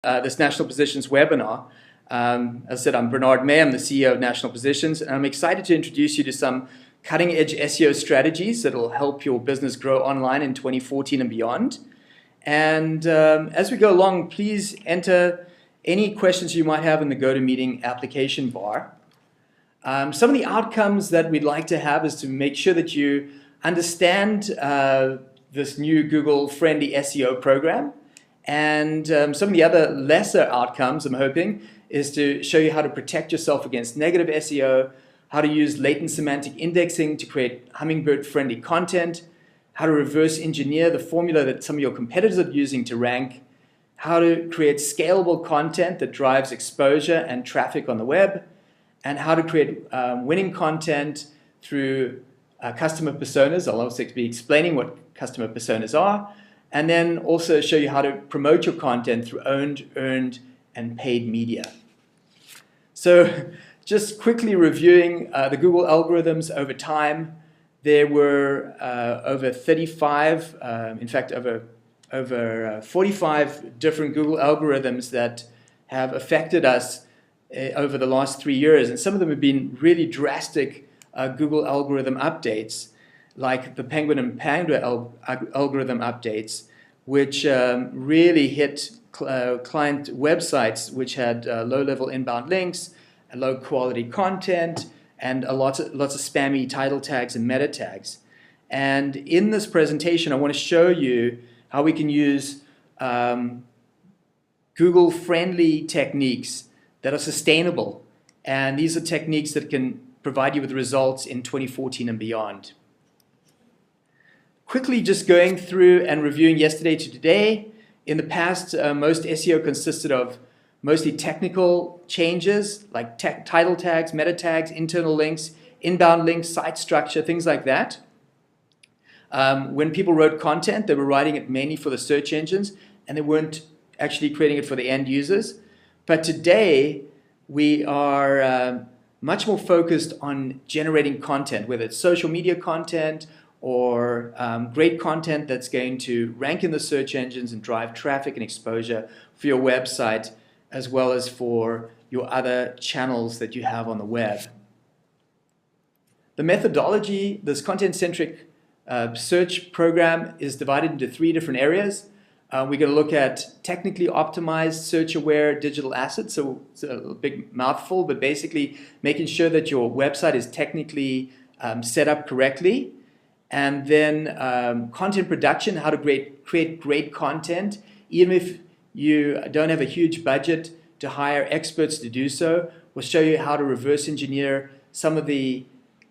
This National Positions webinar. As I said, I'm Bernard May, I'm the CEO of National Positions, and I'm excited to introduce you to some cutting-edge SEO strategies that will help your business grow online in 2014 and beyond. And as we go along, please enter any questions you might have in the GoToMeeting application bar. Some of the outcomes that we'd like to have is to make sure that you understand this new Google-friendly SEO program. And some of the other lesser outcomes, I'm hoping, is to show you how to protect yourself against negative SEO, how to use latent semantic indexing to create Hummingbird-friendly content, how to reverse engineer the formula that some of your competitors are using to rank, how to create scalable content that drives exposure and traffic on the web, and how to create winning content through customer personas. I'll also be explaining what customer personas are, and then also show you how to promote your content through owned, earned, and paid media. So just quickly reviewing the Google algorithms over time, there were over 35, in fact over 45 different Google algorithms that have affected us over the last 3 years, and some of them have been really drastic Google algorithm updates, like the Penguin and Panda algorithm updates, which really hit client websites which had low-level inbound links, low-quality content, and lots of spammy title tags and meta tags. And in this presentation, I want to show you how we can use Google-friendly techniques that are sustainable. And these are techniques that can provide you with results in 2014 and beyond. Quickly just going through and reviewing yesterday to today. In the past, most SEO consisted of mostly technical changes like title tags, meta tags, internal links, inbound links, site structure, things like that. When people wrote content, they were writing it mainly for the search engines, and they weren't actually creating it for the end users. But today, we are much more focused on generating content, whether it's social media content or great content that's going to rank in the search engines and drive traffic and exposure for your website, as well as for your other channels that you have on the web. The methodology, this content-centric search program, is divided into 3 different areas. We're going to look at technically optimized, search-aware digital assets. So it's a big mouthful, but basically making sure that your website is technically set up correctly. And then content production, how to create great content, even if you don't have a huge budget to hire experts to do so. We'll show you how to reverse engineer some of the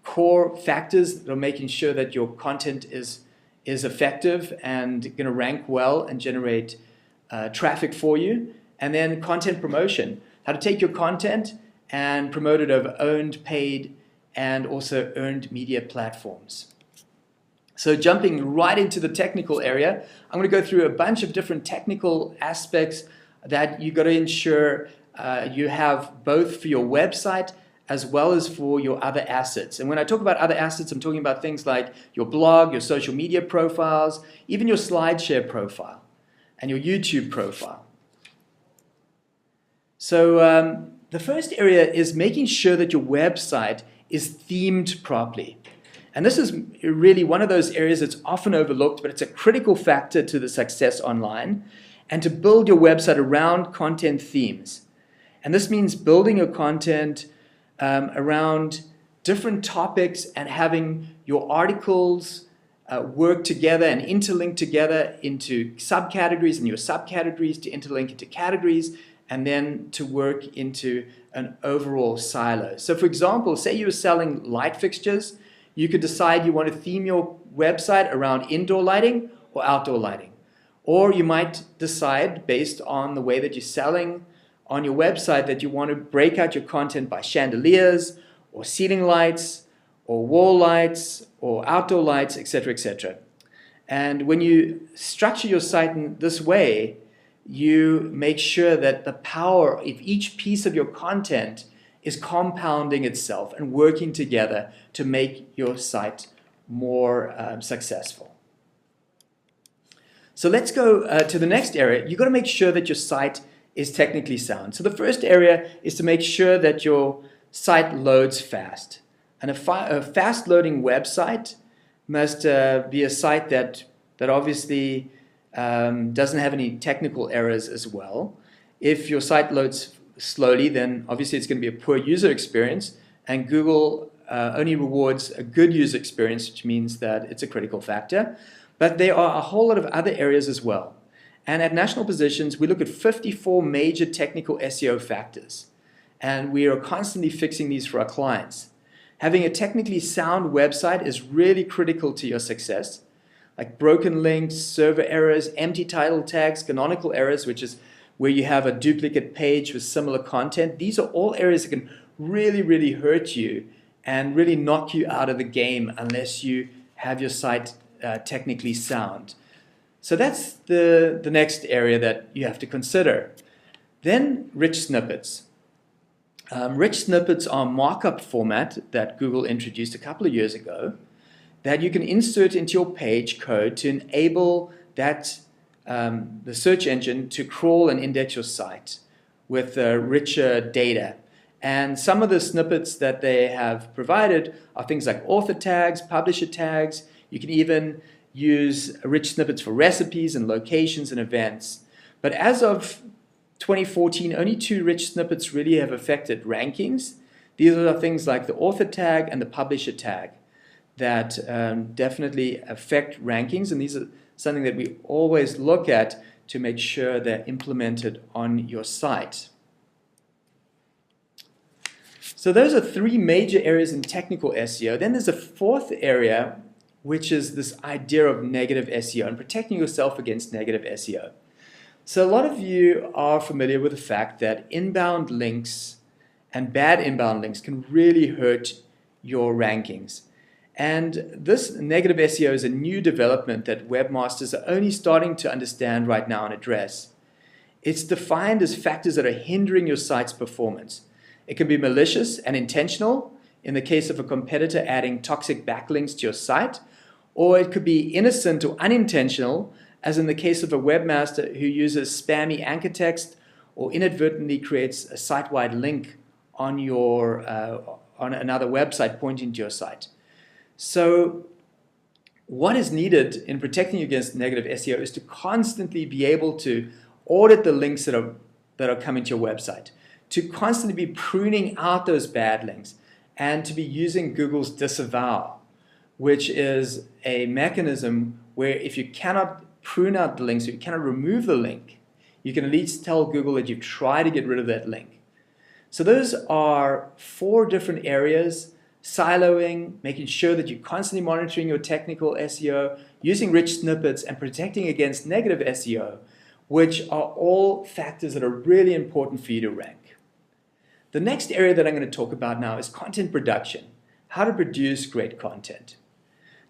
core factors that are making sure that your content is effective and going to rank well and generate traffic for you. And then content promotion, how to take your content and promote it over owned, paid, and also earned media platforms. So jumping right into the technical area, I'm going to go through a bunch of different technical aspects that you've got to ensure you have both for your website as well as for your other assets. And when I talk about other assets, I'm talking about things like your blog, your social media profiles, even your SlideShare profile and your YouTube profile. So the first area is making sure that your website is themed properly. And this is really one of those areas that's often overlooked, but it's a critical factor to the success online, and to build your website around content themes. And this means building your content around different topics and having your articles work together and interlink together into subcategories, and your subcategories to interlink into categories, and then to work into an overall silo. So for example, say you were selling light fixtures, you could decide you want to theme your website around indoor lighting or outdoor lighting. Or you might decide, based on the way that you're selling on your website, that you want to break out your content by chandeliers or ceiling lights or wall lights or outdoor lights, etc., etc. And when you structure your site in this way, you make sure that the power of each piece of your content is compounding itself and working together to make your site more successful. So let's go to the next area. You've got to make sure that your site is technically sound. So the first area is to make sure that your site loads fast. And a fast-loading website must be a site that obviously doesn't have any technical errors as well. If your site loads slowly, then obviously it's going to be a poor user experience, and Google only rewards a good user experience, which means that it's a critical factor. But there are a whole lot of other areas as well. And at National Positions, we look at 54 major technical SEO factors, and we are constantly fixing these for our clients. Having a technically sound website is really critical to your success, like broken links, server errors, empty title tags, canonical errors, which is where you have a duplicate page with similar content. These are all areas that can really, really hurt you and really knock you out of the game unless you have your site technically sound. So that's the next area that you have to consider. Then rich snippets. Rich snippets are a markup format that Google introduced a couple of years ago that you can insert into your page code to enable that the search engine to crawl and index your site with richer data. And some of the snippets that they have provided are things like author tags, publisher tags. You can even use rich snippets for recipes and locations and events. But as of 2014, only 2 rich snippets really have affected rankings. These are things like the author tag and the publisher tag that definitely affect rankings, and these are something that we always look at to make sure they're implemented on your site. So those are 3 major areas in technical SEO. Then there's a 4th area, which is this idea of negative SEO and protecting yourself against negative SEO. So a lot of you are familiar with the fact that inbound links and bad inbound links can really hurt your rankings. And this negative SEO is a new development that webmasters are only starting to understand right now and address. It's defined as factors that are hindering your site's performance. It can be malicious and intentional in the case of a competitor adding toxic backlinks to your site, or it could be innocent or unintentional, as in the case of a webmaster who uses spammy anchor text or inadvertently creates a site-wide link on another website pointing to your site. So what is needed in protecting you against negative SEO is to constantly be able to audit the links that are coming to your website, to constantly be pruning out those bad links, and to be using Google's disavow, which is a mechanism where if you cannot prune out the link, so you cannot remove the link, you can at least tell Google that you've tried to get rid of that link. So those are 4 different areas: siloing, making sure that you're constantly monitoring your technical SEO, using rich snippets, and protecting against negative SEO, which are all factors that are really important for you to rank. The next area that I'm going to talk about now is content production, how to produce great content.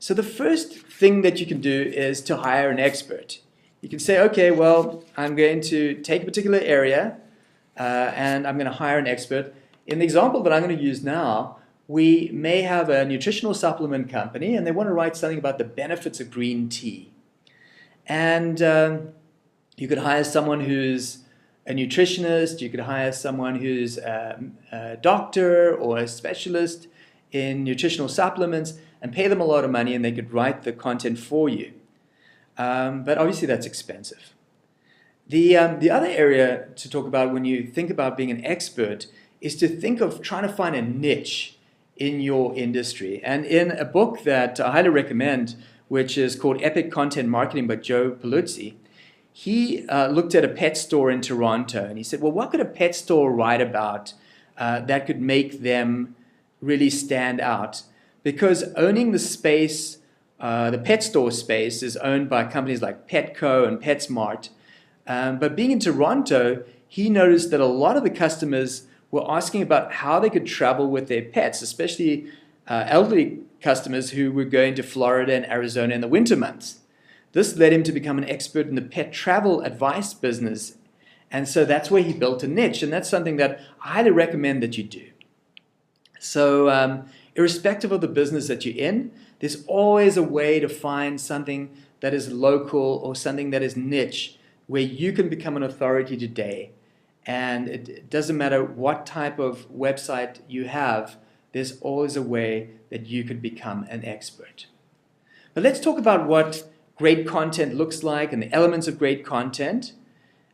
So the first thing that you can do is to hire an expert. You can say, okay, well, I'm going to take a particular area and I'm going to hire an expert. In the example that I'm going to use now, we may have a nutritional supplement company and they want to write something about the benefits of green tea. And you could hire someone who's a nutritionist, you could hire someone who's a doctor or a specialist in nutritional supplements and pay them a lot of money and they could write the content for you. But obviously that's expensive. The other area to talk about when you think about being an expert is to think of trying to find a niche in your industry. And in a book that I highly recommend, which is called Epic Content Marketing by Joe Paluzzi, he looked at a pet store in Toronto and he said, well, what could a pet store write about that could make them really stand out? Because owning the space, the pet store space, is owned by companies like Petco and PetSmart. But being in Toronto, he noticed that a lot of the customers were asking about how they could travel with their pets, especially elderly customers who were going to Florida and Arizona in the winter months. This led him to become an expert in the pet travel advice business. And so that's where he built a niche. And that's something that I highly recommend that you do. So irrespective of the business that you're in, there's always a way to find something that is local or something that is niche where you can become an authority today And it doesn't matter what type of website you have, there's always a way that you could become an expert. But let's talk about what great content looks like and the elements of great content.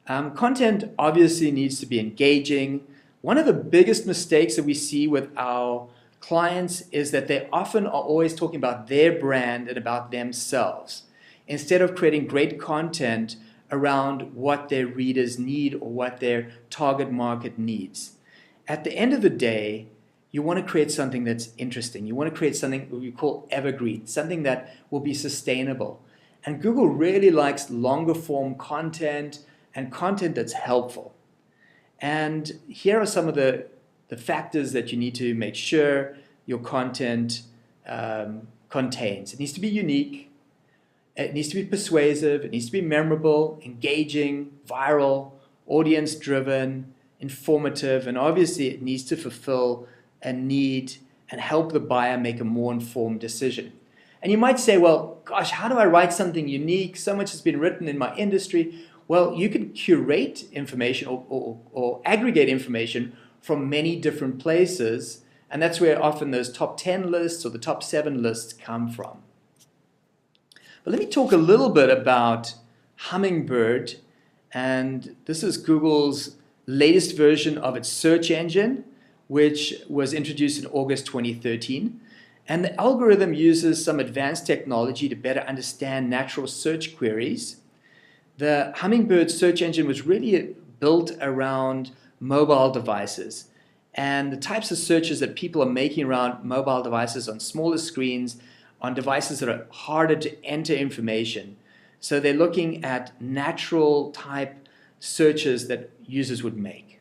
Content obviously needs to be engaging. One of the biggest mistakes that we see with our clients is that they often are always talking about their brand and about themselves, instead of creating great content around what their readers need or what their target market needs. At the end of the day, you want to create something that's interesting. You want to create something we call evergreen, something that will be sustainable. And Google really likes longer form content and content that's helpful. And here are some of the factors that you need to make sure your content contains. It needs to be unique. It needs to be persuasive. It needs to be memorable, engaging, viral, audience-driven, informative, and obviously it needs to fulfill a need and help the buyer make a more informed decision. And you might say, well, gosh, how do I write something unique? So much has been written in my industry. Well, you can curate information or aggregate information from many different places, and that's where often those top 10 lists or the top 7 lists come from. But let me talk a little bit about Hummingbird, and this is Google's latest version of its search engine, which was introduced in August 2013. And the algorithm uses some advanced technology to better understand natural search queries. The Hummingbird search engine was really built around mobile devices and the types of searches that people are making around mobile devices on smaller screens, on devices that are harder to enter information. So they're looking at natural type searches that users would make.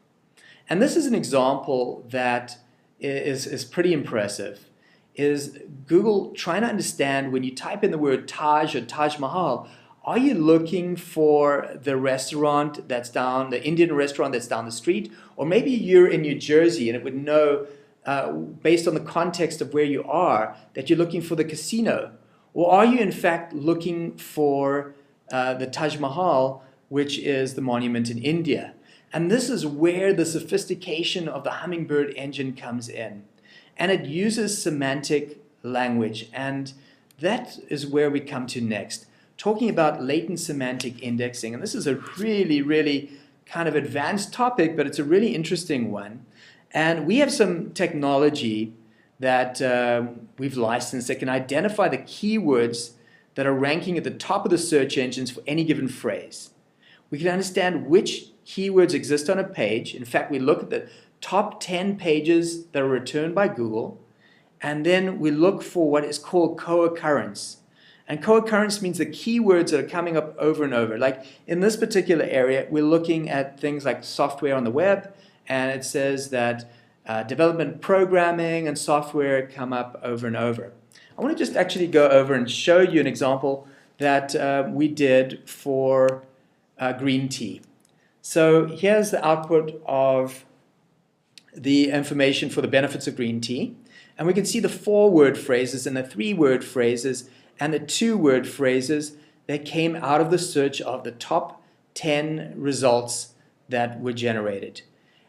And this is an example that is pretty impressive. Is Google trying to understand when you type in the word Taj or Taj Mahal, are you looking for the restaurant that's down, the Indian restaurant that's down the street? Or maybe you're in New Jersey and it would know, based on the context of where you are, that you're looking for the casino. Or are you in fact looking for the Taj Mahal, which is the monument in India? And this is where the sophistication of the Hummingbird engine comes in. And it uses semantic language. And that is where we come to next, talking about latent semantic indexing. And this is a really, really kind of advanced topic, but it's a really interesting one. And we have some technology that we've licensed that can identify the keywords that are ranking at the top of the search engines for any given phrase. We can understand which keywords exist on a page. In fact, we look at the top 10 pages that are returned by Google, and then we look for what is called co-occurrence. And co-occurrence means the keywords that are coming up over and over. Like in this particular area, we're looking at things like software on the web, and it says that development, programming, and software come up over and over. I want to just actually go over and show you an example that we did for green tea. So here's the output of the information for the benefits of green tea. And we can see the 4-word phrases and the 3-word phrases and the 2-word phrases that came out of the search of the top 10 results that were generated.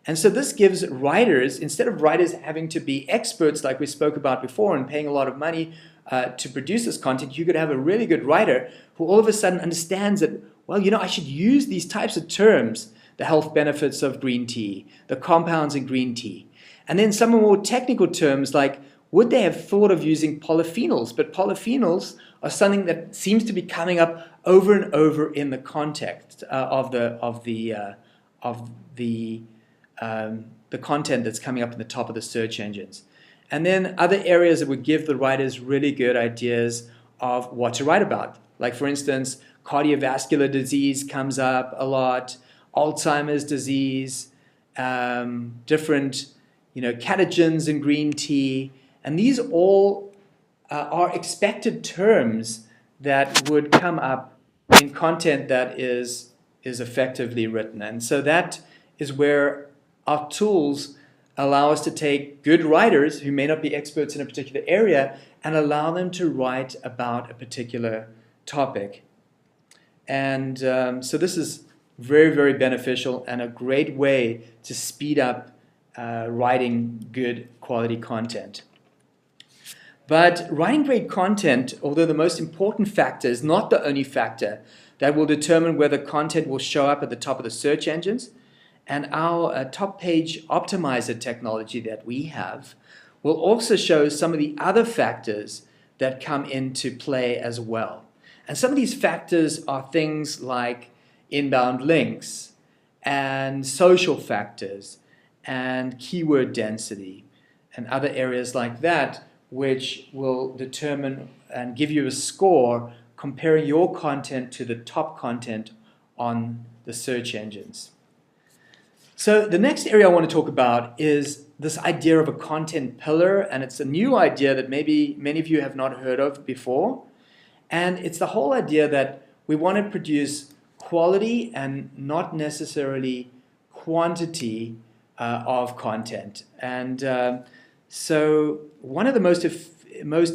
And so this gives writers, instead of writers having to be experts like we spoke about before and paying a lot of money to produce this content, you could have a really good writer who all of a sudden understands that, well, you know, I should use these types of terms, the health benefits of green tea, the compounds in green tea. And then some more technical terms like, would they have thought of using polyphenols? But polyphenols are something that seems to be coming up over and over in the context of the content that's coming up in the top of the search engines. And then other areas that would give the writers really good ideas of what to write about. Like for instance, cardiovascular disease comes up a lot, Alzheimer's disease, different catagens in green tea. And these all are expected terms that would come up in content that is effectively written. And so that is where our tools allow us to take good writers who may not be experts in a particular area and allow them to write about a particular topic. And so this is very, very beneficial and a great way to speed up writing good quality content. But writing great content, although the most important factor, is not the only factor that will determine whether content will show up at the top of the search engines. And our top page optimizer technology that we have will also show some of the other factors that come into play as well. And some of these factors are things like inbound links and social factors and keyword density and other areas like that, which will determine and give you a score comparing your content to the top content on the search engines. So the next area I want to talk about is this idea of a content pillar, and it's a new idea that maybe many of you have not heard of before. And it's the whole idea that we want to produce quality and not necessarily quantity of content. And so one of the most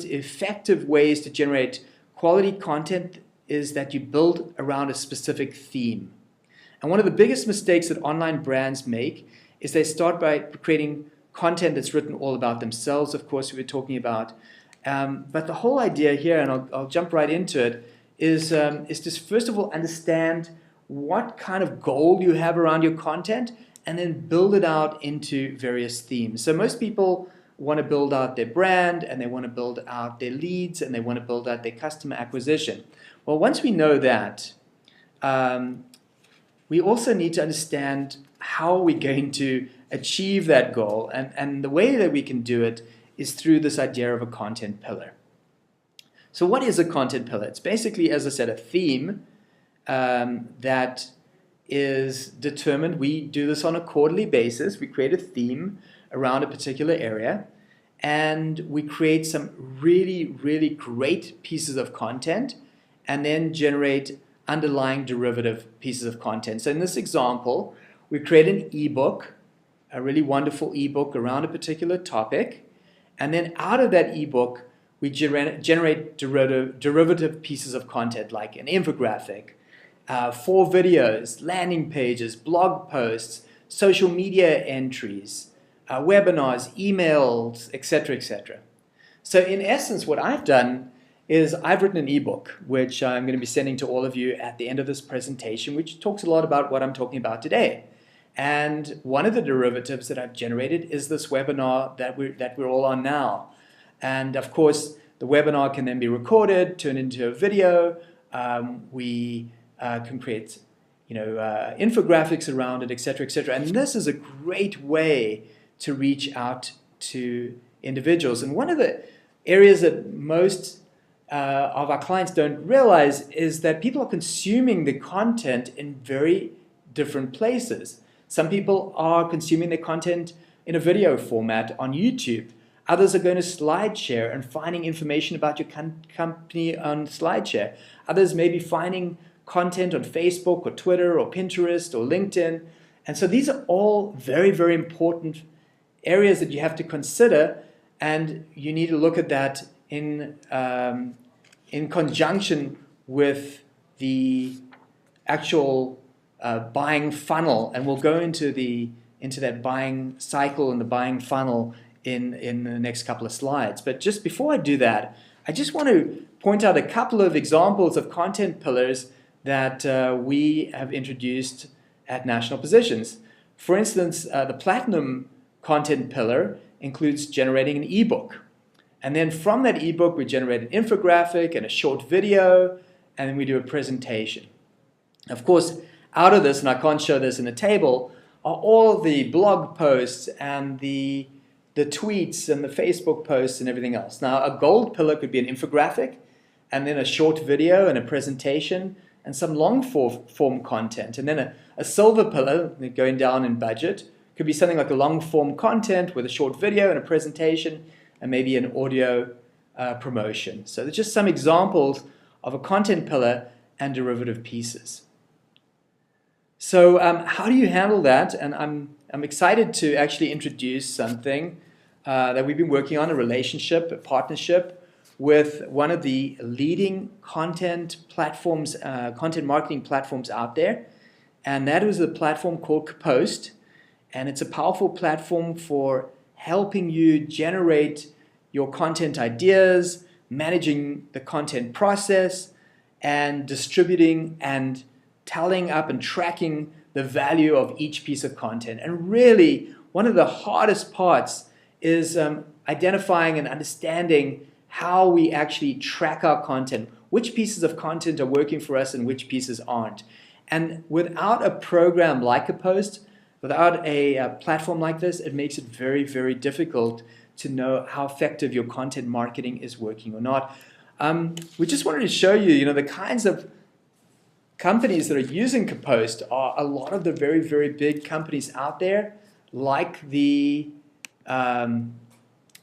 effective ways to generate quality content is that you build around a specific theme. And one of the biggest mistakes that online brands make is they start by creating content that's written all about themselves, of course, we were talking about. But the whole idea here, and I'll jump right into it, is to first of all understand what kind of goal you have around your content and then build it out into various themes. So most people want to build out their brand, and they want to build out their leads, and they want to build out their customer acquisition. Well, once we know that, we also need to understand how we're going to achieve that goal. And the way that we can do it is through this idea of a content pillar. So what is a content pillar? It's basically, as I said, a theme that is determined. We do this on a quarterly basis. We create a theme around a particular area, and we create some really, really great pieces of content and then generate underlying derivative pieces of content. So in this example, we create an ebook, a really wonderful ebook around a particular topic, and then out of that ebook, we generate derivative pieces of content like an infographic, 4 videos, landing pages, blog posts, social media entries, webinars, emails, etc., etc. So in essence, what I've done is I've written an ebook, which I'm going to be sending to all of you at the end of this presentation, which talks a lot about what I'm talking about today. And one of the derivatives that I've generated is this webinar that we're all on now. And of course, the webinar can then be recorded, turned into a video. We can create, infographics around it, etc., etc. And this is a great way to reach out to individuals. And one of the areas that most of our clients don't realize is that people are consuming the content in very different places. Some people are consuming their content in a video format on YouTube. Others are going to SlideShare and finding information about your company on SlideShare. Others may be finding content on Facebook or Twitter or Pinterest or LinkedIn. And so these are all very, very important areas that you have to consider, and you need to look at that in conjunction with the actual buying funnel, and we'll go into that buying cycle and the buying funnel in the next couple of slides. But just before I do that, I just want to point out a couple of examples of content pillars that we have introduced at National Positions. For instance, the Platinum content pillar includes generating an ebook. And then from that ebook, we generate an infographic and a short video, and then we do a presentation. Of course, out of this, and I can't show this in a table, are all the blog posts and the tweets and the Facebook posts and everything else. Now, a gold pillar could be an infographic, and then a short video and a presentation, and some long form content. And then a silver pillar, going down in budget, could be something like a long form content with a short video and a presentation, and maybe an audio promotion. So there's just some examples of a content pillar and derivative pieces. So how do you handle that? And I'm excited to actually introduce something that we've been working on, a partnership with one of the leading content platforms, content marketing platforms out there. and that is a platform called Kapost, and it's a powerful platform for helping you generate your content ideas, managing the content process, and distributing and tallying up and tracking the value of each piece of content. And really, one of the hardest parts is identifying and understanding how we actually track our content, which pieces of content are working for us and which pieces aren't. And without a program like Kapost, without a platform like this, it makes it very, very difficult to know how effective your content marketing is working or not. We just wanted to show you, the kinds of companies that are using Kapost are a lot of the very, very big companies out there, like the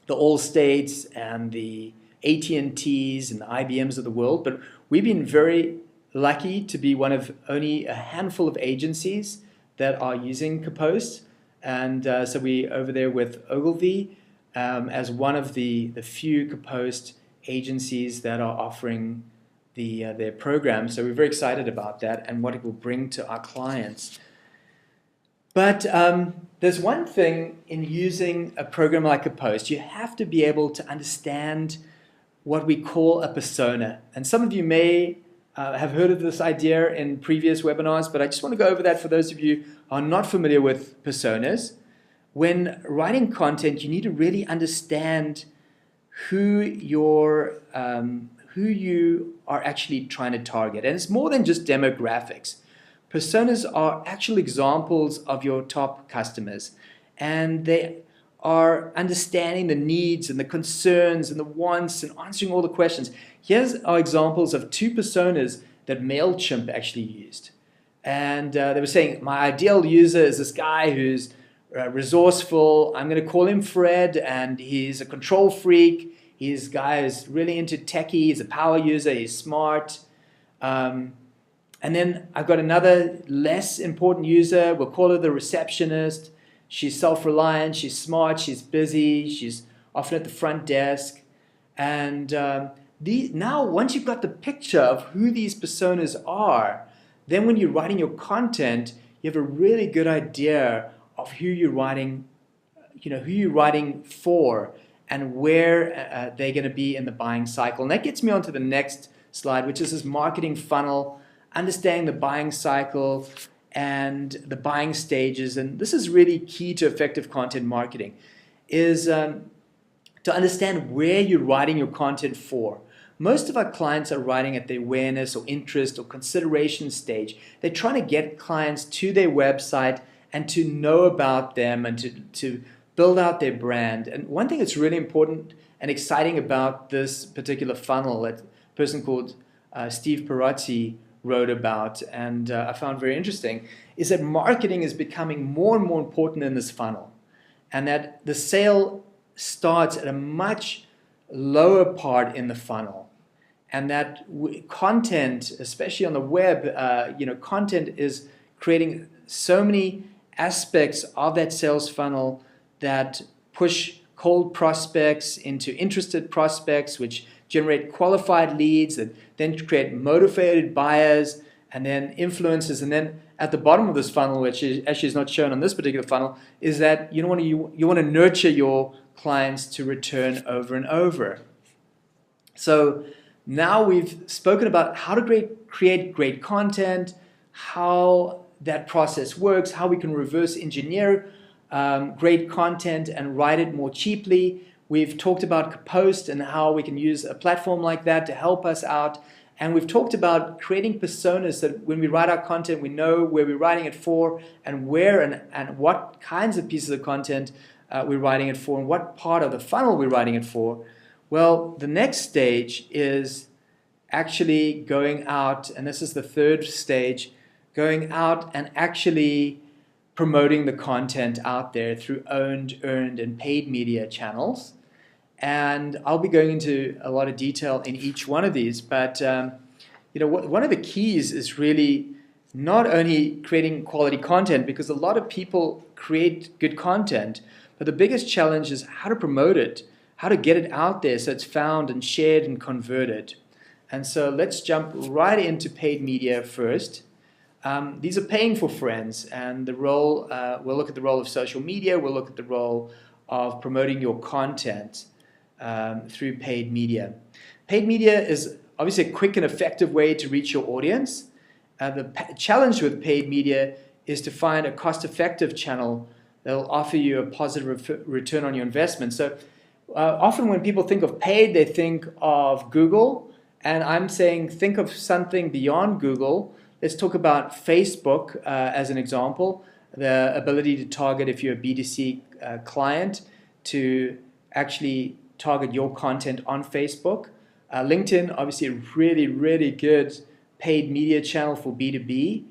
Allstates and the AT&Ts and the IBMs of the world. But we've been very lucky to be one of only a handful of agencies that are using Kapost. And so we're over there with Ogilvy as one of the few Kapost agencies that are offering their program. So we're very excited about that and what it will bring to our clients. But there's one thing in using a program like Kapost. You have to be able to understand what we call a persona. And some of you may have heard of this idea in previous webinars, but I just want to go over that for those of you who are not familiar with personas. When writing content, you need to really understand who you are actually trying to target. And it's more than just demographics. Personas are actual examples of your top customers, and they are understanding the needs and the concerns and the wants and answering all the questions. Here's our examples of two personas that MailChimp actually used. And they were saying, my ideal user is this guy who's resourceful. I'm going to call him Fred, and he's a control freak. He's a guy who's really into techie. He's a power user. He's smart. And then I've got another less important user. We'll call her the receptionist. She's self-reliant. She's smart. She's busy. She's often at the front desk. And now, once you've got the picture of who these personas are, then when you're writing your content, you have a really good idea of who you're writing, who you're writing for, and where they're going to be in the buying cycle. And that gets me on to the next slide, which is this marketing funnel, understanding the buying cycle and the buying stages. And this is really key to effective content marketing, is to understand where you're writing your content for. Most of our clients are writing at the awareness or interest or consideration stage. They're trying to get clients to their website and to know about them and to build out their brand. And one thing that's really important and exciting about this particular funnel that a person called Steve Perazzi wrote about, and I found very interesting, is that marketing is becoming more and more important in this funnel, and that the sale starts at a much lower part in the funnel, and that content, especially on the web, content is creating so many aspects of that sales funnel that push cold prospects into interested prospects, which generate qualified leads that then create motivated buyers and then influencers. And then at the bottom of this funnel, which actually is not shown on this particular funnel, is that you want to nurture your clients to return over and over. So now we've spoken about how to create great content, how that process works, how we can reverse engineer great content and write it more cheaply. We've talked about Kapost and how we can use a platform like that to help us out. And we've talked about creating personas that when we write our content, we know where we're writing it for and where and what kinds of pieces of content we're writing it for and what part of the funnel we're writing it for. Well, the next stage is actually going out, and this is the third stage, going out and actually promoting the content out there through owned, earned, and paid media channels. And I'll be going into a lot of detail in each one of these, but one of the keys is really not only creating quality content, because a lot of people create good content, but the biggest challenge is how to promote it, how to get it out there so it's found and shared and converted. And so let's jump right into paid media first. These are paying for friends, and the role, we'll look at the role of social media, we'll look at the role of promoting your content through paid media. Paid media is obviously a quick and effective way to reach your audience. The challenge with paid media is to find a cost-effective channel that will offer you a positive return on your investment. So often when people think of paid, they think of Google, and I'm saying think of something beyond Google. Let's talk about Facebook as an example, the ability to target, if you're a B2C client, to actually target your content on Facebook. LinkedIn, obviously a really, really good paid media channel for B2B.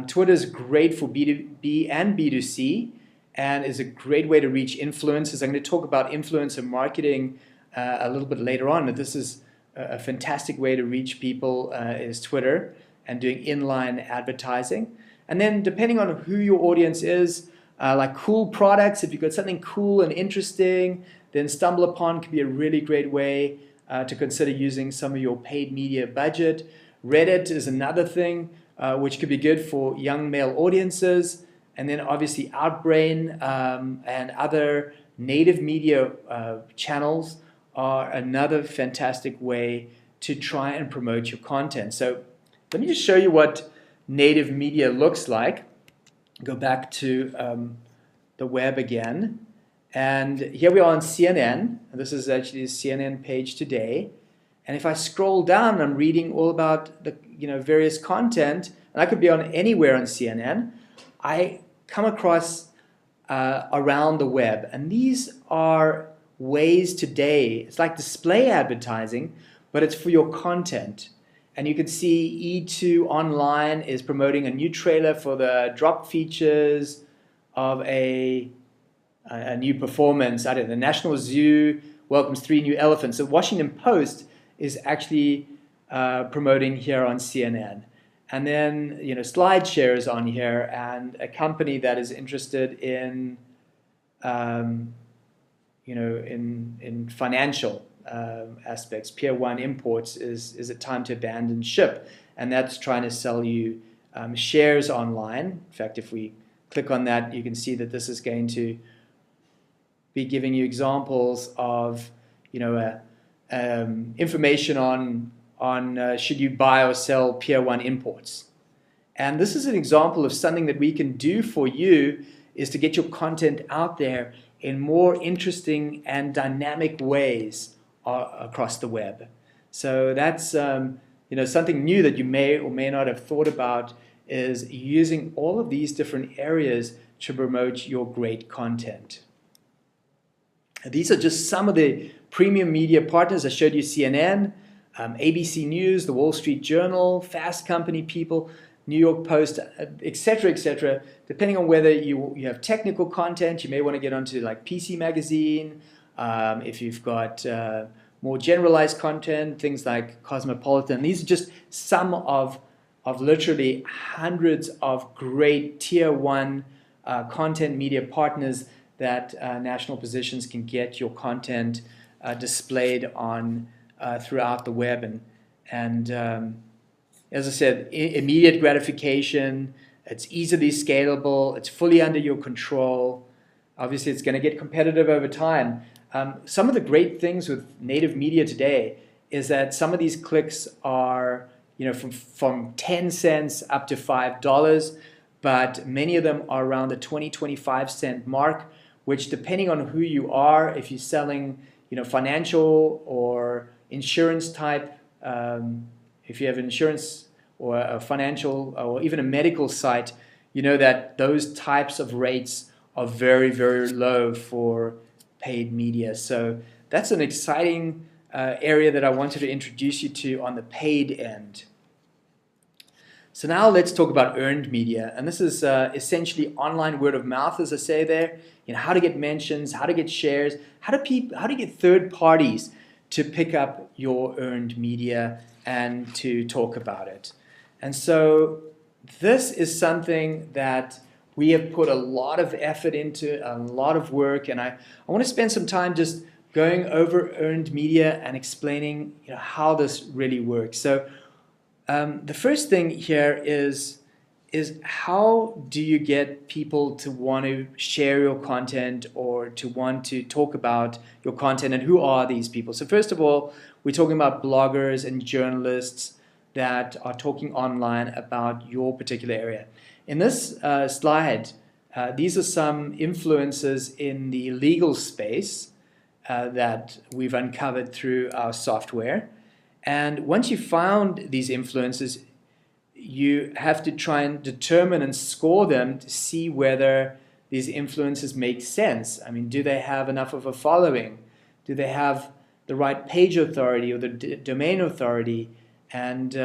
Twitter is great for B2B and B2C and is a great way to reach influencers. I'm going to talk about influencer marketing a little bit later on, but this is a fantastic way to reach people is Twitter and doing inline advertising. And then depending on who your audience is, like cool products, if you've got something cool and interesting, then Stumble Upon can be a really great way to consider using some of your paid media budget. Reddit is another thing which could be good for young male audiences. And then obviously Outbrain and other native media channels are another fantastic way to try and promote your content. So let me just show you what native media looks like. Go back to the web again. And here we are on CNN. This is actually the CNN page today. And if I scroll down, I'm reading all about the various content, and I could be on anywhere on CNN. I come across around the web, and these are ways today. It's like display advertising, but it's for your content. And you can see E2 Online is promoting a new trailer for the drop features of a new performance. I don't know, the National Zoo welcomes 3 new elephants. The Washington Post is actually promoting here on CNN. And then, SlideShare is on here, and a company that is interested in, in financial aspects. Pier 1 Imports is it time to abandon ship, and that's trying to sell you shares online. In fact, if we click on that, you can see that this is going to be giving you examples of information on should you buy or sell Pier 1 Imports. And this is an example of something that we can do for you, is to get your content out there in more interesting and dynamic ways across the web. So that's something new that you may or may not have thought about, is using all of these different areas to promote your great content. These are just some of the premium media partners. I showed you CNN, ABC News, The Wall Street Journal, Fast Company People, New York Post, etc., etc. Depending on whether you have technical content, you may want to get onto like PC Magazine. If you've got more generalized content, things like Cosmopolitan. These are just some of literally hundreds of great tier 1 content media partners that national positions can get your content displayed on throughout the web. And as I said, immediate gratification, it's easily scalable, it's fully under your control. Obviously, it's going to get competitive over time. Some of the great things with native media today is that some of these clicks are from 10 cents up to $5, but many of them are around the 20-25 cent mark, which depending on who you are, if you're selling financial or insurance type, if you have insurance or a financial or even a medical site, you know that those types of rates are very, very low for paid media. So that's an exciting area that I wanted to introduce you to on the paid end. So now let's talk about earned media, and this is essentially online word of mouth, as I say there. How to get mentions, how to get shares, how to get third parties to pick up your earned media and to talk about it. And so this is something that we have put a lot of effort into, a lot of work, and I want to spend some time just going over earned media and explaining how this really works. So the first thing here is is how do you get people to want to share your content or to want to talk about your content, and who are these people? So first of all, we're talking about bloggers and journalists that are talking online about your particular area. In this slide, these are some influencers in the legal space that we've uncovered through our software. And once you found these influencers, you have to try and determine and score them to see whether these influencers make sense. I mean, do they have enough of a following? Do they have the right page authority or the domain authority? And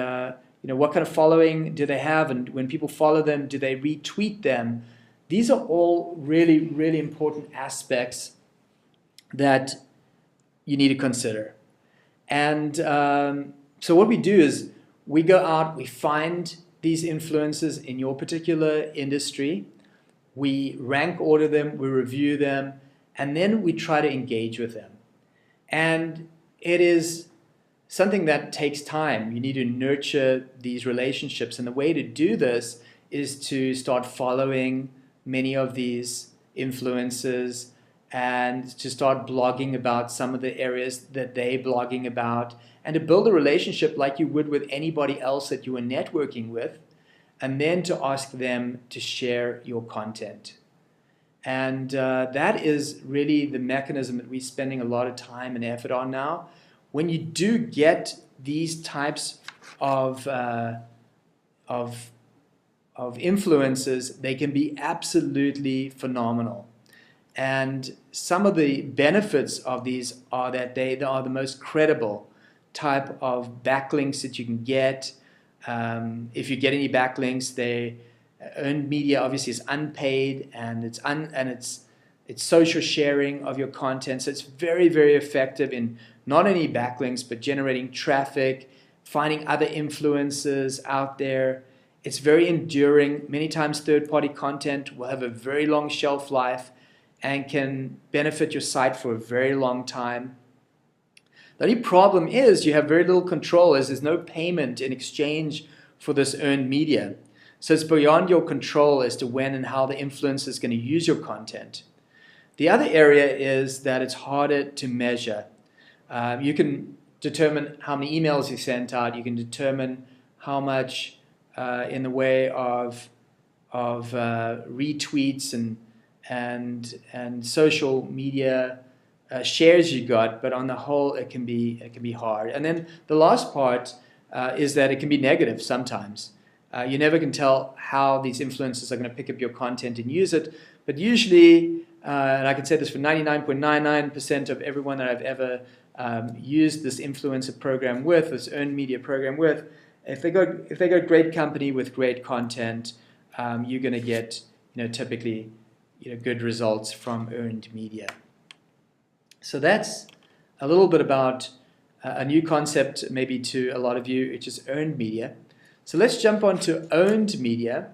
what kind of following do they have? And when people follow them, do they retweet them? These are all really, really important aspects that you need to consider. And so what we do is we go out, we find these influencers in your particular industry, we rank order them, we review them, and then we try to engage with them. And it is something that takes time. You need to nurture these relationships, and the way to do this is to start following many of these influencers and to start blogging about some of the areas that they're blogging about, and to build a relationship like you would with anybody else that you are networking with, and then to ask them to share your content. And that is really the mechanism that we're spending a lot of time and effort on now. When you do get these types of influencers, they can be absolutely phenomenal. And some of the benefits of these are that they are the most credible type of backlinks that you can get. If you get any backlinks, earned media obviously is unpaid, and it's social sharing of your content. So it's very, very effective in not only backlinks but generating traffic, finding other influencers out there. It's very enduring. Many times third-party content will have a very long shelf life and can benefit your site for a very long time. The only problem is you have very little control, as there's no payment in exchange for this earned media. So it's beyond your control as to when and how the influencer is going to use your content. The other area is that it's harder to measure. You can determine how many emails you sent out. You can determine how much in the way of retweets and social media shares you got, but on the whole it can be hard. And then the last part is that it can be negative sometimes. You never can tell how these influencers are going to pick up your content and use it, but usually, and I can say this for 99.99% of everyone that I've ever used this influencer program with, this earned media program with, if they got great company with great content, you're going to get typically good results from earned media. So that's a little bit about a new concept maybe to a lot of you, which is earned media. So let's jump on to owned media.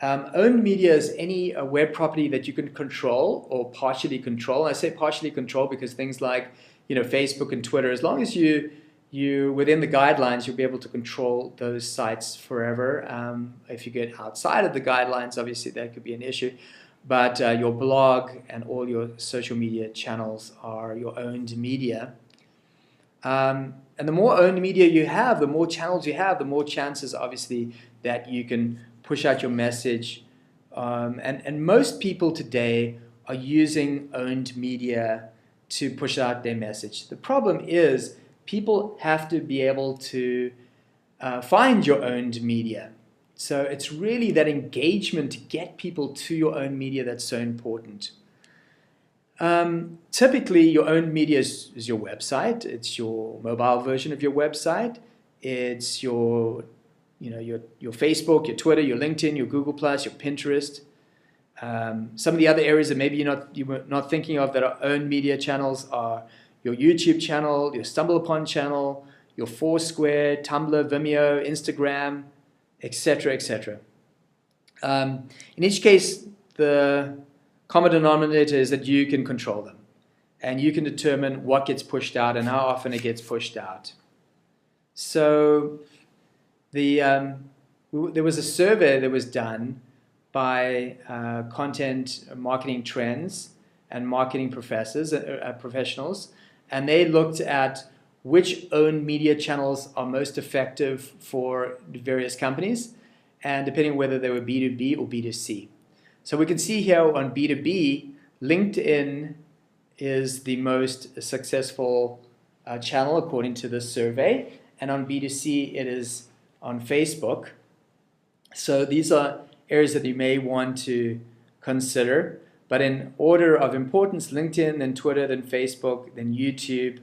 Owned media is any web property that you can control or partially control. I say partially control because things like Facebook and Twitter, as long as you within the guidelines, you'll be able to control those sites forever. If you get outside of the guidelines, obviously that could be an issue. But your blog and all your social media channels are your owned media. And the more owned media you have, the more channels you have, the more chances, obviously, that you can push out your message. And most people today are using owned media to push out their message. The problem is people have to be able to find your owned media. So it's really that engagement to get people to your own media that's so important. Typically, your own media is your website. It's your mobile version of your website. It's your Facebook, your Twitter, your LinkedIn, your Google+, your Pinterest. Some of the other areas that maybe you were not thinking of that are owned media channels are your YouTube channel, your StumbleUpon channel, your Foursquare, Tumblr, Vimeo, Instagram, etc., etc. In each case, the common denominator is that you can control them, and you can determine what gets pushed out and how often it gets pushed out. So the there was a survey that was done by content marketing trends and marketing professionals, and they looked at which owned media channels are most effective for various companies, and depending on whether they were B2B or B2C. So we can see here on B2B, LinkedIn is the most successful channel according to this survey, and on B2C it is on Facebook. So these are areas that you may want to consider, but in order of importance, LinkedIn, then Twitter, then Facebook, then YouTube,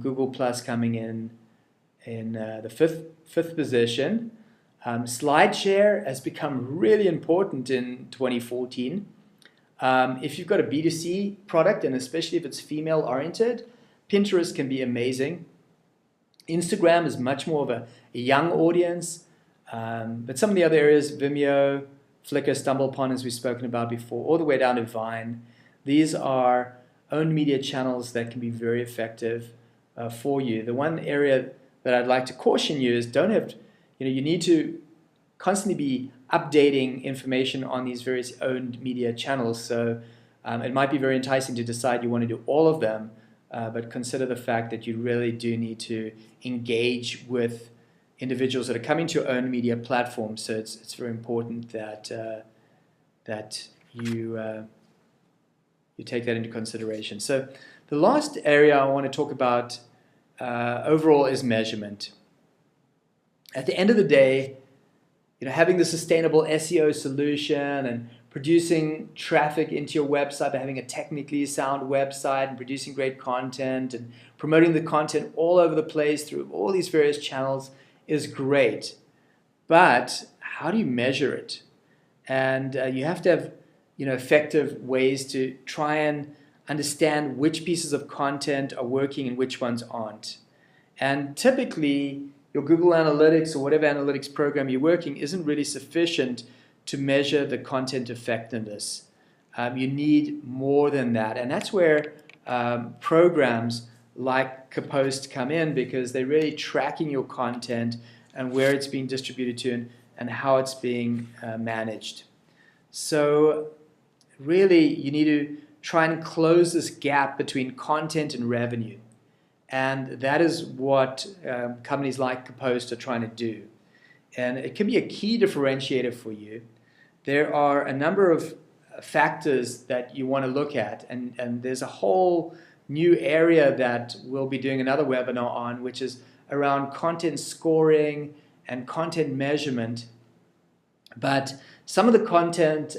Google Plus coming in the fifth position. SlideShare has become really important in 2014. If you've got a B2C product, and especially if it's female oriented, Pinterest can be amazing. Instagram is much more of a young audience, but some of the other areas, Vimeo, Flickr, StumbleUpon, as we've spoken about before, all the way down to Vine, these are owned media channels that can be very effective for you. The one area that I'd like to caution you is you need to constantly be updating information on these various owned media channels. So it might be very enticing to decide you want to do all of them, but consider the fact that you really do need to engage with individuals that are coming to your own media platform. So it's very important that you take that into consideration. So the last area I want to talk about overall is measurement. At the end of the day, having the sustainable SEO solution and producing traffic into your website by having a technically sound website and producing great content and promoting the content all over the place through all these various channels is great. But how do you measure it? And you have to have effective ways to try and understand which pieces of content are working and which ones aren't. And typically, your Google Analytics or whatever analytics program you're working isn't really sufficient to measure the content effectiveness. You need more than that. And that's where programs like Kapost come in, because they're really tracking your content and where it's being distributed to and how it's being managed. So really, you need to try and close this gap between content and revenue. And that is what companies like Kapost are trying to do. And it can be a key differentiator for you. There are a number of factors that you want to look at, and there's a whole new area that we'll be doing another webinar on, which is around content scoring and content measurement. But some of the content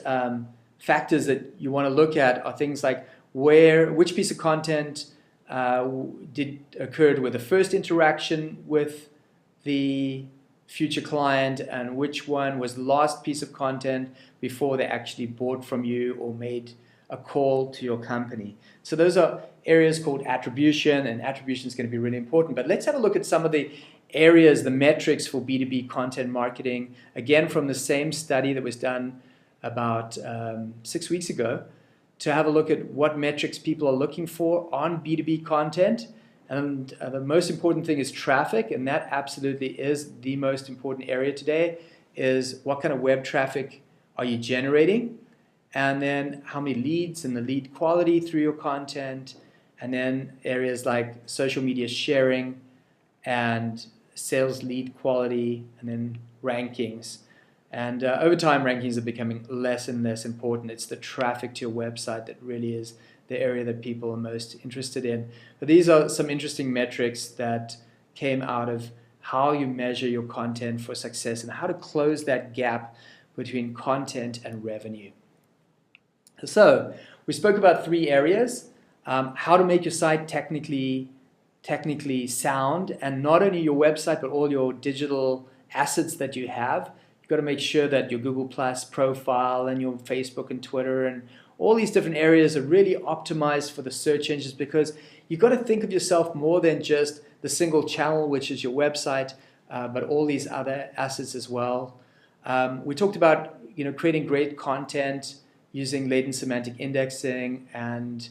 factors that you want to look at are things like which piece of content occurred with the first interaction with the future client, and which one was the last piece of content before they actually bought from you or made a call to your company. So those are areas called attribution, and attribution is going to be really important. But let's have a look at some of the areas, the metrics for B2B content marketing, again from the same study that was done about 6 weeks ago, to have a look at what metrics people are looking for on B2B content. And the most important thing is traffic, and that absolutely is the most important area today, is what kind of web traffic are you generating, and then how many leads and the lead quality through your content, and then areas like social media sharing and sales lead quality, and then rankings. And over time, rankings are becoming less and less important. It's the traffic to your website that really is the area that people are most interested in. But these are some interesting metrics that came out of how you measure your content for success and how to close that gap between content and revenue. So we spoke about 3 areas: how to make your site technically sound, and not only your website but all your digital assets that you have. You've got to make sure that your Google Plus profile and your Facebook and Twitter and all these different areas are really optimized for the search engines, because you've got to think of yourself more than just the single channel, which is your website, but all these other assets as well. We talked about creating great content using latent semantic indexing and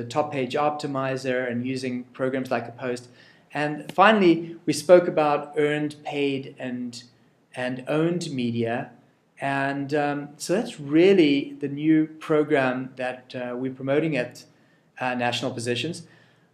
top page optimizer, and using programs like Kapost. And finally, we spoke about earned, paid, and and owned media. And so that's really the new program that we're promoting at National Positions.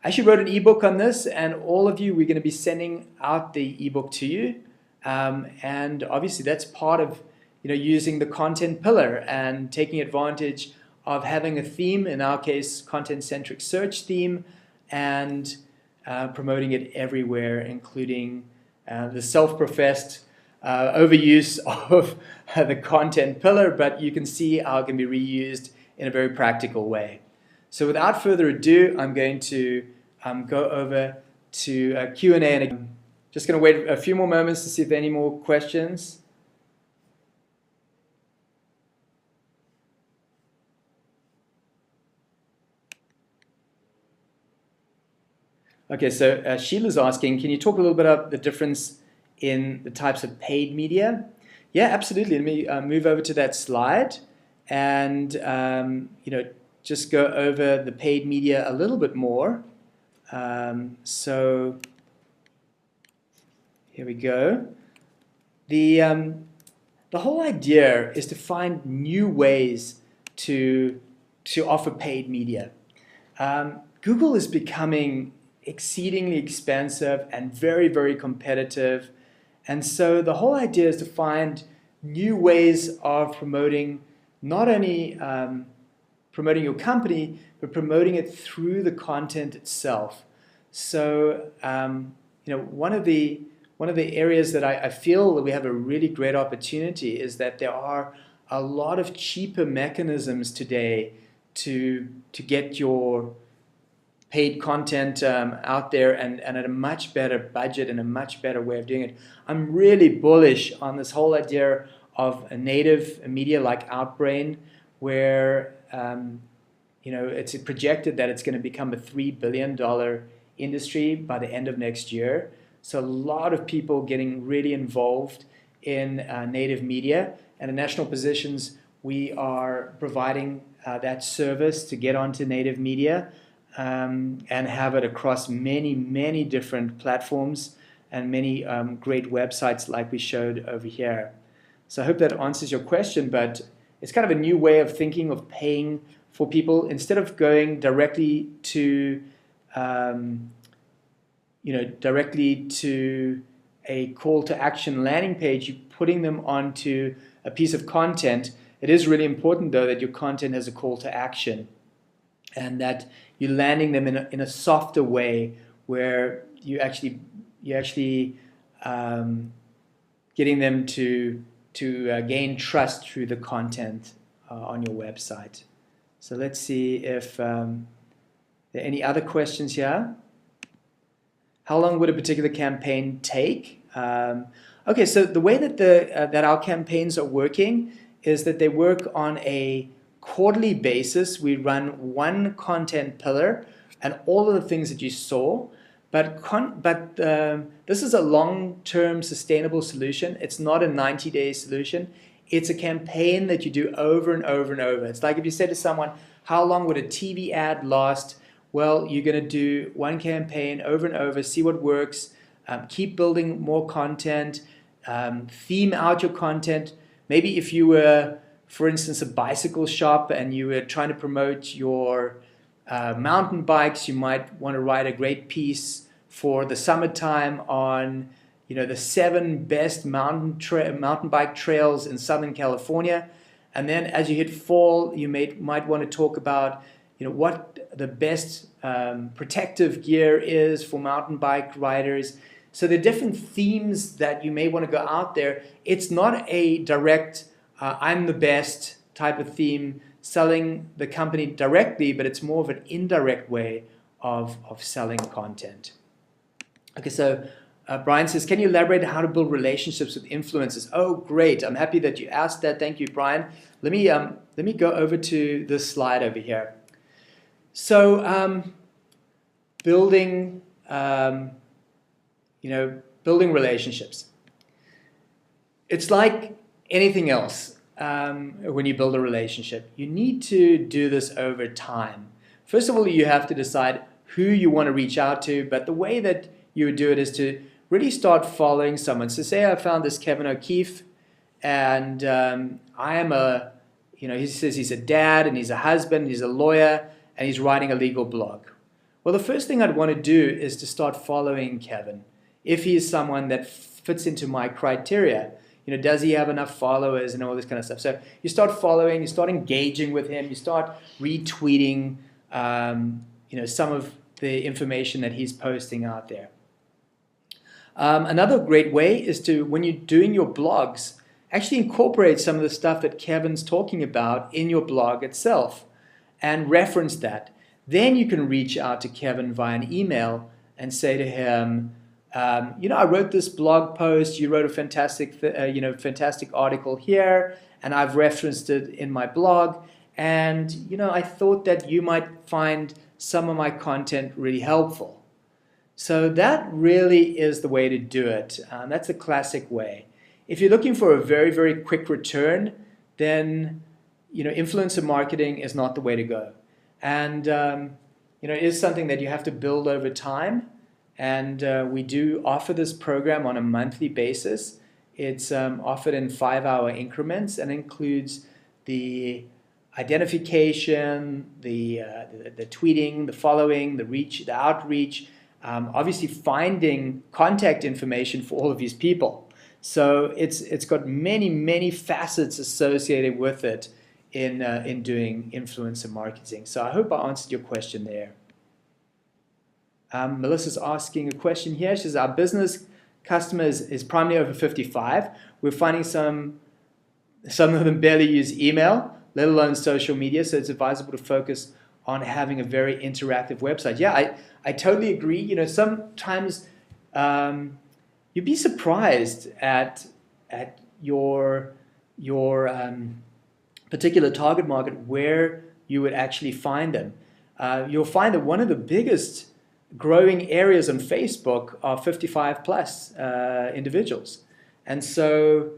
I actually wrote an ebook on this, and all of you, we're going to be sending out the ebook to you. And obviously that's part of using the content pillar and taking advantage of having a theme, in our case, Content Centric Search theme, and promoting it everywhere, including the self-professed overuse of the content pillar, but you can see how it can be reused in a very practical way. So without further ado, I'm going to go over to Q&A, and I'm just going to wait a few more moments to see if there are any more questions. Okay, so Sheila's asking, can you talk a little bit about the difference in the types of paid media? Yeah, absolutely. Let me move over to that slide and just go over the paid media a little bit more. So here we go. The whole idea is to find new ways to offer paid media. Google is becoming exceedingly expensive and very, very competitive. And so the whole idea is to find new ways of promoting, not only promoting your company, but promoting it through the content itself. So one of the areas that I feel that we have a really great opportunity is that there are a lot of cheaper mechanisms today to get your paid content out there and at a much better budget and a much better way of doing it. I'm really bullish on this whole idea of a native media like Outbrain, where it's projected that it's going to become a $3 billion industry by the end of next year. So a lot of people getting really involved in native media, and at National Positions we are providing that service to get onto native media. And have it across many, many different platforms and many great websites like we showed over here. So I hope that answers your question, but it's kind of a new way of thinking of paying for people. Instead of going directly to a call to action landing page, you're putting them onto a piece of content. It is really important though that your content has a call to action, and that you're landing them in a softer way, where you actually getting them to gain trust through the content on your website. So let's see if there are any other questions here. How long would a particular campaign take? Okay, so the way that that our campaigns are working is that they work on a quarterly basis. We run one content pillar and all of the things that you saw, but this is a long-term sustainable solution. It's not a 90-day solution. It's a campaign that you do over and over and over. It's like if you said to someone, how long would a TV ad last? Well, you're going to do one campaign over and over, see what works, keep building more content, theme out your content. Maybe if you were, for instance, a bicycle shop and you were trying to promote your mountain bikes, you might want to write a great piece for the summertime on the 7 best mountain bike trails in Southern California. And then as you hit fall, you might want to talk about what the best protective gear is for mountain bike riders. So the different themes that you may want to go out there. It's not a direct I'm the best type of theme selling the company directly, but it's more of an indirect way of selling content. Okay, so Brian says, can you elaborate how to build relationships with influencers? Oh, great. I'm happy that you asked that. Thank you, Brian. Let me go over to this slide over here. So building relationships. It's like anything else. When you build a relationship, you need to do this over time. First of all, you have to decide who you want to reach out to, but the way that you would do it is to really start following someone. So say I found this Kevin O'Keefe, and I am he says he's a dad and he's a husband, he's a lawyer, and he's writing a legal blog. Well, the first thing I'd want to do is to start following Kevin. If he is someone that fits into my criteria, does he have enough followers and all this kind of stuff? So you start following, you start engaging with him, you start retweeting, some of the information that he's posting out there. Another great way is to, when you're doing your blogs, actually incorporate some of the stuff that Kevin's talking about in your blog itself and reference that. Then you can reach out to Kevin via an email and say to him, I wrote this blog post, you wrote a fantastic article here, and I've referenced it in my blog, and I thought that you might find some of my content really helpful. So that really is the way to do it. That's a classic way. If you're looking for a very, very quick return, then influencer marketing is not the way to go. And it is something that you have to build over time. And we do offer this program on a monthly basis. It's offered in 5-hour increments and includes the identification, the tweeting, the following, the reach, the outreach, obviously finding contact information for all of these people. So it's got many, many facets associated with it in doing influencer marketing. So I hope I answered your question there. Melissa's asking a question here. She says, our business customers is primarily over 55. We're finding some of them barely use email, let alone social media, so it's advisable to focus on having a very interactive website. Yeah, I totally agree. Sometimes you'd be surprised at your particular target market where you would actually find them. You'll find that one of the biggest growing areas on Facebook are 55 plus individuals. And so,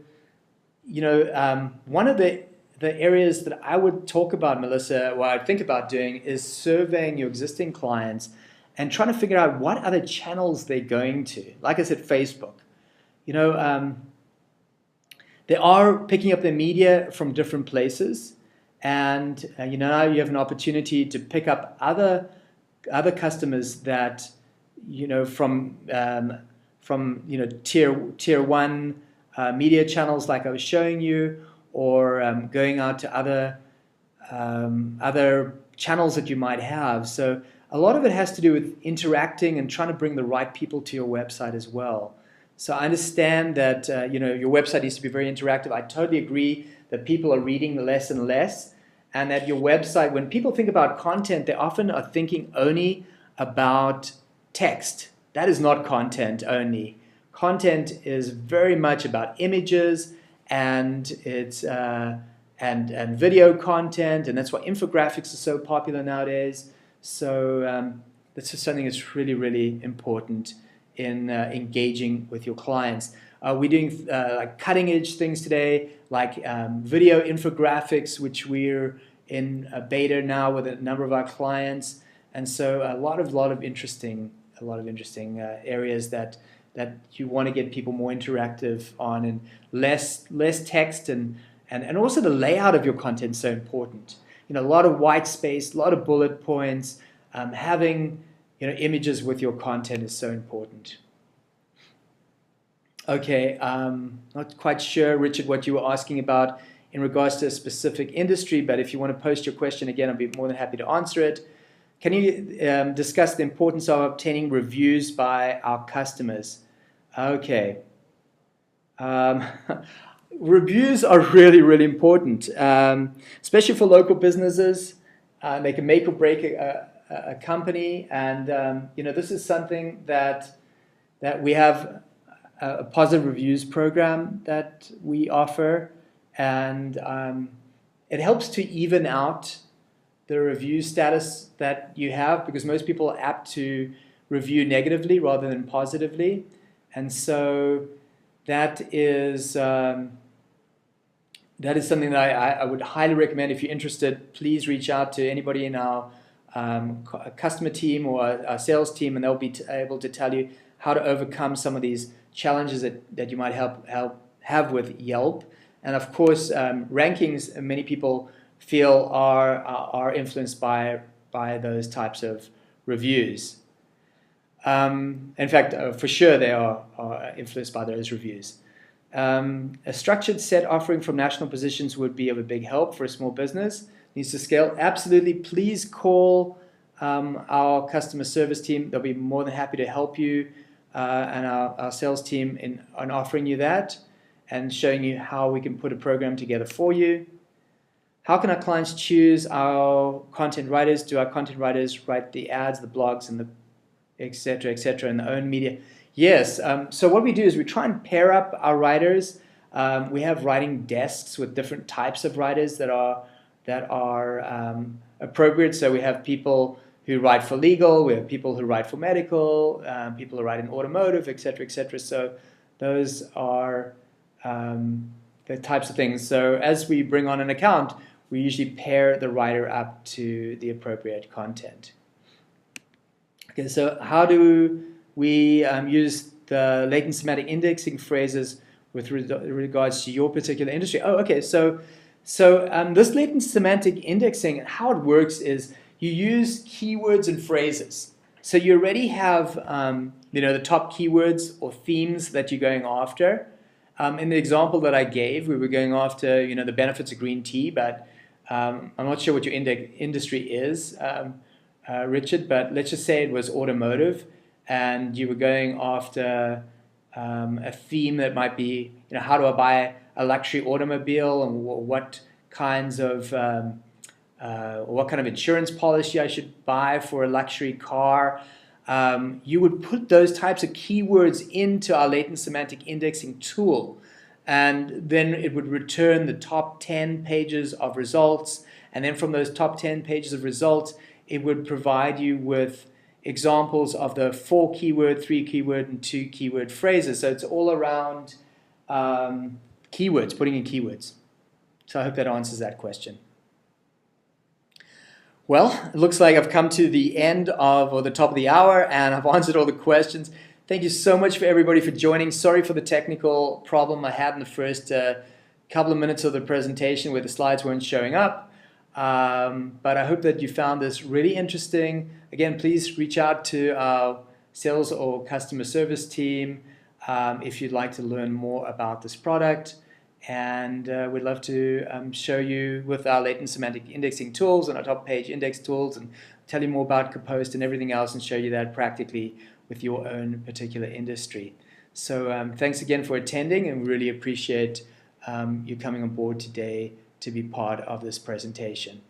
one of the areas that I would talk about, Melissa, what I'd think about doing is surveying your existing clients and trying to figure out what other channels they're going to. Like I said, Facebook. They are picking up their media from different places. And, now you have an opportunity to pick up other customers that from tier one media channels like I was showing you, or going out to other channels that you might have. So a lot of it has to do with interacting and trying to bring the right people to your website as well. So I understand that your website needs to be very interactive. I totally agree that people are reading less and less. And that your website, when people think about content, they often are thinking only about text. That is not content only. Content is very much about images, and it's and video content, and that's why infographics are so popular nowadays. So this is something that's really, really important in engaging with your clients. We're doing like cutting edge things today, like video infographics, which we're in a beta now with a number of our clients, and so a lot of interesting areas that you want to get people more interactive on, and less text, and also the layout of your content is so important. A lot of white space, a lot of bullet points, having images with your content is so important. Okay, not quite sure, Richard, what you were asking about in regards to a specific industry, but if you want to post your question again, I'd be more than happy to answer it. Can you discuss the importance of obtaining reviews by our customers? Okay. Reviews are really, really important, especially for local businesses. They can make or break a company, and this is something that we have a positive reviews program that we offer, and it helps to even out the review status that you have, because most people are apt to review negatively rather than positively, and so that is something that I would highly recommend. If you're interested, please reach out to anybody in our customer team or our sales team, and they'll be able to tell you how to overcome some of these challenges that you might have with Yelp. And of course, rankings, many people feel are influenced by those types of reviews. In fact, for sure they are influenced by those reviews. A structured set offering from national positions would be of a big help for a small business. Needs to scale. Absolutely. Please call our customer service team. They'll be more than happy to help you and our sales team in offering you that and showing you how we can put a program together for you. How can our clients choose our content writers? Do our content writers write the ads, the blogs, and the et cetera, in their own media? Yes. So what we do is we try and pair up our writers. We have writing desks with different types of writers that are appropriate. So we have people who write for legal, we have people who write for medical, people who write in automotive, et cetera, et cetera. So those are the types of things. So as we bring on an account, we usually pair the writer up to the appropriate content. Okay, so how do we use the latent semantic indexing phrases with regards to your particular industry? Oh, okay. So this latent semantic indexing, how it works is you use keywords and phrases. So you already have the top keywords or themes that you're going after. In the example that I gave, we were going after the benefits of green tea, but I'm not sure what your industry is, Richard, but let's just say it was automotive, and you were going after a theme that might be, how do I buy a luxury automobile, and what kinds of what kind of insurance policy I should buy for a luxury car. You would put those types of keywords into our latent semantic indexing tool, and then it would return the top 10 pages of results, and then from those top 10 pages of results, it would provide you with examples of the 4 keyword, 3 keyword, and 2 keyword phrases. So it's all around keywords, putting in keywords. So I hope that answers that question. Well, it looks like I've come to the end of, or the top of the hour, and I've answered all the questions. Thank you so much for everybody for joining. Sorry for the technical problem I had in the first couple of minutes of the presentation where the slides weren't showing up. But I hope that you found this really interesting. Again, please reach out to our sales or customer service team if you'd like to learn more about this product. And we'd love to show you with our latent semantic indexing tools and our top page index tools, and tell you more about Kapost and everything else, and show you that practically with your own particular industry. So thanks again for attending, and we really appreciate you coming on board today to be part of this presentation.